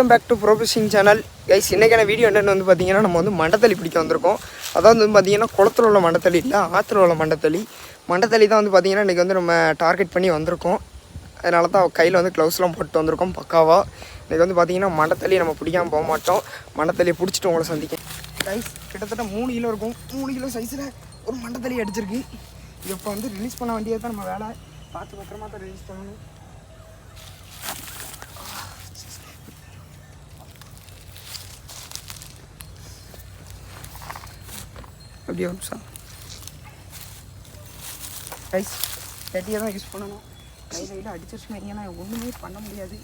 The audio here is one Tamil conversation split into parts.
Welcome back to pro fishing channel guys. இன்றைக்கான வீடியோ என்னென்னு வந்து பார்த்தீங்கன்னா நம்ம வந்து மண்டத்தளி பிடிக்க வந்திருக்கோம். அதாவது வந்து பார்த்தீங்கன்னா குளத்தில் உள்ள மண்டத்தளி இல்லை, ஆற்றுல உள்ள மண்டத்தளி தான் வந்து பார்த்தீங்கன்னா இன்றைக்கி வந்து நம்ம டார்கெட் பண்ணி வந்திருக்கோம். அதனால தான் கையில் வந்து க்ளவுஸ்லாம் போட்டு வந்திருக்கோம் பக்காவாக. இன்றைக்கி வந்து பார்த்தீங்கன்னா மண்டத்தளி நம்ம பிடிக்காமல் போக மாட்டோம். மண்டத்தளியை பிடிச்சிட்டு உங்களை சந்திக்கேன் கைஸ். கிட்டத்தட்ட 3 கிலோ இருக்கும். 3 கிலோ சைஸில் ஒரு மண்டத்தளி அடிச்சிருக்கு. இது இப்போ வந்து ரிலீஸ் பண்ண வேண்டியது தான் நம்ம வேலை. பார்த்து பத்திரமா தான் ரிலீஸ் பண்ணணும். அப்படியே ஒரு நிமிஷம் ரைஸ் கட்டியை தான் யூஸ் பண்ணணும். கையில் அடிச்சிருச்சுன்னா ஏன்னா ஒன்றுமே பண்ண முடியாது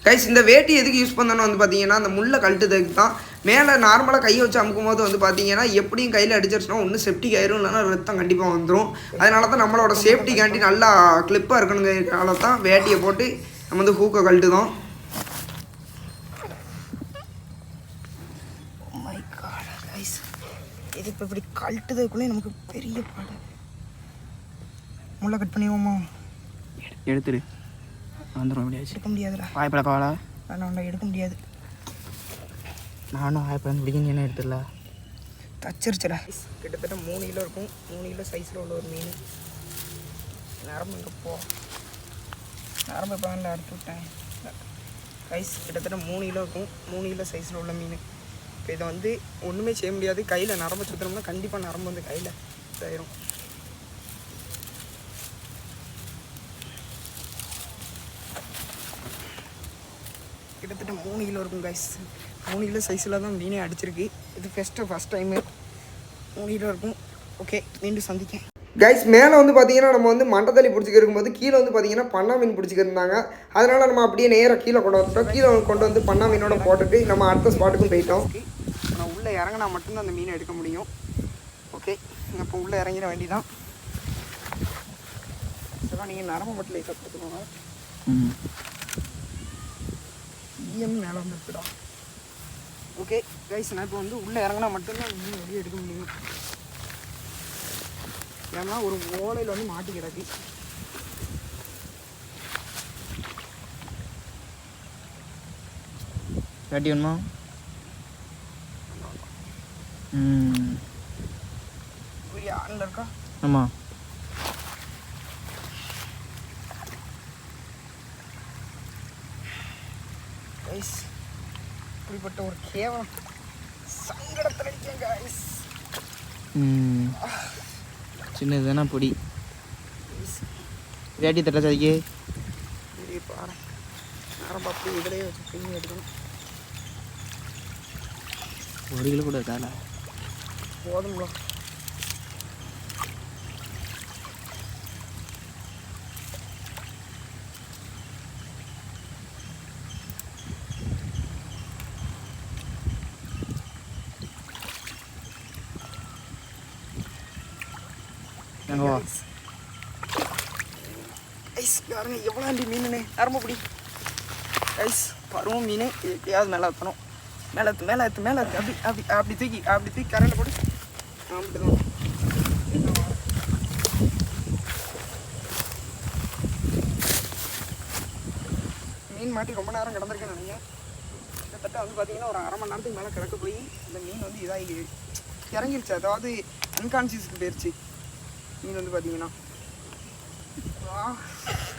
கைஸ். இந்த வேட்டி எதுக்கு யூஸ் பண்ணணும் வந்து பார்த்தீங்கன்னா அந்த முள்ளை கழட்டுறதுக்கு தான். மேலே நார்மலாக கையை வச்சு அமுக்கும் போது வந்து பார்த்தீங்கன்னா எப்படியும் கையில் அடிச்சிருச்சுன்னா ஒன்று செப்டிக் ஆயிரும், இல்லைன்னா ரத்தம் கண்டிப்பாக வந்துடும். அதனால தான் நம்மளோட சேஃப்டிக்காண்டி நல்லா கிளிப்பாக இருக்கணுங்கிறதுனால தான் வேட்டியை போட்டு நம்ம வந்து ஹூக்கை கழட்டுதோம். இது இப்போ இப்படி கழட்டுறதுக்குள்ளே நமக்கு பெரிய பாடு. முள்ளை கட் பண்ணிடுவோமா? எடுத்துரு வந்துடும். எப்படியாச்சு எடுக்க முடியாதுடா. வாய்ப்பில் காவலா நான் எடுக்க முடியாது. நானும் வாய்ப்பில் பிடிக்கணும். என்ன எடுத்துடல தச்சிருச்சுடா. கிட்டத்தட்ட 3 கிலோ இருக்கும். 3 கிலோ சைஸில் உள்ள ஒரு மீன். நரம்பு இங்கே போ நரம்பு இப்போ தான் எடுத்து விட்டேன் கைஸ். கிட்டத்தட்ட 3 கிலோ இருக்கும். 3 கிலோ சைஸில் உள்ள மீன். இப்போ இதை வந்து ஒன்றுமே செய்ய முடியாது. கையில் நரம்பு சுற்றுனோம்னா கண்டிப்பாக நரம்பு வந்து கையில் இதாயிரும். கிட்டத்தட்ட 3 கிலோ இருக்கும் கைஸ். 3 கிலோ சைஸில் தான் மீனே அடிச்சிருக்கு. இது ஃபஸ்ட் டைமு 3 கிலோ இருக்கும். ஓகே, மீண்டும் சந்திக்கேன் கைஸ். மேலே வந்து பார்த்தீங்கன்னா நம்ம வந்து மண்டத்தளி பிடிச்சிக்க இருக்கும்போது கீழே வந்து பார்த்தீங்கன்னா பண்ணா மீன் பிடிச்சிக்கிருந்தாங்க. அதனால் நம்ம அப்படியே நேராக கீழே கொண்டு வந்துட்டோம். கீழே கொண்டு வந்து பண்ணா மீனோட போட்டுட்டு நம்ம அடுத்த ஸ்பாட்டுக்கும் போயிட்டோம். நான் உள்ளே இறங்கினா மட்டும்தான் அந்த மீனை எடுக்க முடியும். ஓகே, இப்போ உள்ளே இறங்கிட வேண்டிதான். சார் நீங்கள் நரம்பு மட்டும் லைட்டாக கொடுத்துக்கோங்க. ஈயம் மேலே வந்துருக்குடா. ஓகே கைஸ், நான் இப்போ வந்து உள்ளே இறங்கினா மட்டும்தான் அந்த மீன் வெளியே எடுக்க முடியும். ஏன்னா ஒரு ஓலையில் வந்து மாட்டி கிடக்கு. வேட்டி வேணுமா? ஆனில் இருக்கா? ஆமாம். கைஸ், இப்படிப்பட்ட ஒரு கேவலம் சங்கடத்தில் இருக்கேன் கைஸ். சின்னது தானே பொடி. வேட்டி தட்டா சதிக்கு பாரு. நேரம் அப்படி இதிலே வச்சு பின்னி எடுக்கணும். 1 கிலோ கூட இருக்கால. போதுங்களா? ஐஸ் பாருங்க எவ்வளோ அண்டி மீனுன்னு. நரம்பு பிடி ஐஸ். பருவம் மீன் எப்படியாவது மேலே ஏற்றணும். மேலே ஏற்று அப்படி தூக்கி கரண்டில் போட்டு அப்படிதான். மீன் மாட்டி ரொம்ப நேரம் கிடந்திருக்கேன்னு நினைக்கிறேன். கிட்டத்தட்ட வந்து பார்த்தீங்கன்னா ஒரு 1/2 மணி நேரத்துக்கு மேலே கிடக்க போய் இந்த மீன் வந்து இதாகி இறங்கிருச்சு. அதாவது அன்கான்சியஸுக்கு போயிடுச்சு மீன் வந்து பார்த்தீங்கன்னா.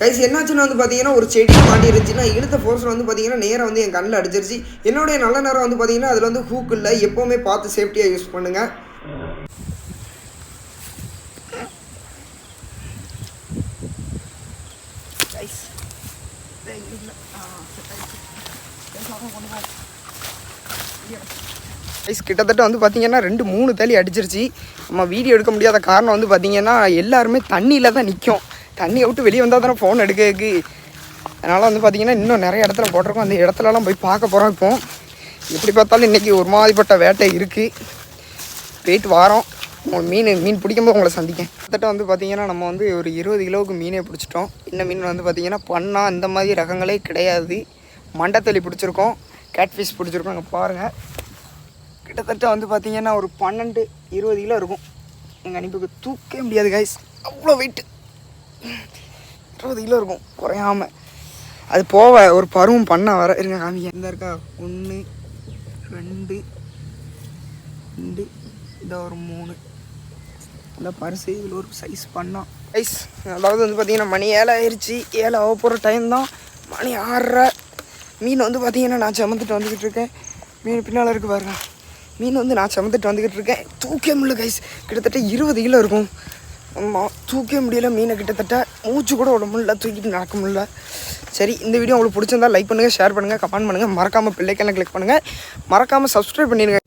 கைஸ் என்னாச்சுன்னு வந்து பார்த்தீங்கன்னா ஒரு செடியை மாட்டிருந்துச்சுன்னா இழுத்த ஃபோர்ஸில் வந்து பார்த்தீங்கன்னா நேராக வந்து என் கண்ணில் அடிச்சிருச்சு. என்னுடைய நல்ல நேரம் வந்து பார்த்தீங்கன்னா அதில் வந்து ஹூக் இல்லை. எப்போவுமே பார்த்து சேஃப்டியாக யூஸ் பண்ணுங்கள். கைஸ் கிட்டத்தட்ட வந்து பார்த்தீங்கன்னா 2-3 தள்ளி அடிச்சிருச்சு. நம்ம வீடியோ எடுக்க முடியாத காரணம் வந்து பார்த்தீங்கன்னா எல்லாருமே தண்ணியில் தான் நிற்கும். தண்ணியை விட்டு வெளியே வந்தால் தானே ஃபோன் எடுக்கிறதுக்கு. அதனால் வந்து பார்த்திங்கன்னா இன்னும் நிறைய இடத்துல போட்டிருக்கோம். அந்த இடத்துலலாம் போய் பார்க்க போகிறோம். இப்போ எப்படி பார்த்தாலும் இன்றைக்கி ஒரு மாதிரிப்பட்ட வேட்டை இருக்குது. போயிட்டு வாரோம். மீன் பிடிக்கும்போது உங்களை சந்திக்கேன். கிட்டத்தட்ட வந்து பார்த்திங்கன்னா நம்ம வந்து ஒரு 20 கிலோவுக்கு மீனே பிடிச்சிட்டோம். இன்னும் மீன் வந்து பார்த்திங்கன்னா பண்ணா இந்த மாதிரி ரகங்களே கிடையாது. மண்டத்தளி பிடிச்சிருக்கோம், கேட்ஃபிஷ் பிடிச்சிருக்கோம். அங்கே பாருங்கள். கிட்டத்தட்ட வந்து பார்த்திங்கன்னா ஒரு 12-20 கிலோ இருக்கும். எங்கள் அனுப்பிக்கு தூக்கவே முடியாது கைஸ். அவ்வளோ வெயிட்டு 20 கிலோ இருக்கும் குறையாமல். அது போவ ஒரு பருவம் பண்ண வர இருங்க காமிக்க இந்த இருக்கா 1 2 2 இந்த ஒரு 3 இந்த பரிசு இதில் ஒரு சைஸ் பண்ணோம் சைஸ். அதாவது வந்து பார்த்திங்கன்னா மணி 7 ஆயிடுச்சு. 7 ஆக போகிற டைம் தான். மணி 6:30. மீன் வந்து பார்த்திங்கன்னா நான் சுமந்துட்டு வந்துக்கிட்டு இருக்கேன். மீன் பின்னால் இருக்குது பாருங்க. மீன் வந்து நான் சுமந்துட்டு வந்துக்கிட்டு இருக்கேன். தூக்கே முடியல கைஸ். கிட்டத்தட்ட 20 கிலோ இருக்கும். ஆமாம், தூக்கவே முடியல மீனை. கிட்டத்தட்ட மூச்சு கூட விட முடியல, தூக்கிட்டு நடக்க முடியல. சரி, இந்த வீடியோ உங்களுக்கு பிடிச்சிருந்தா லைக் பண்ணுங்கள், ஷேர் பண்ணுங்கள், கமெண்ட் பண்ணுங்கள். மறக்காமல் பெல் ஐக்கானை கிளிக் பண்ணுங்கள். மறக்காமல் சப்ஸ்கிரைப் பண்ணிடுங்க.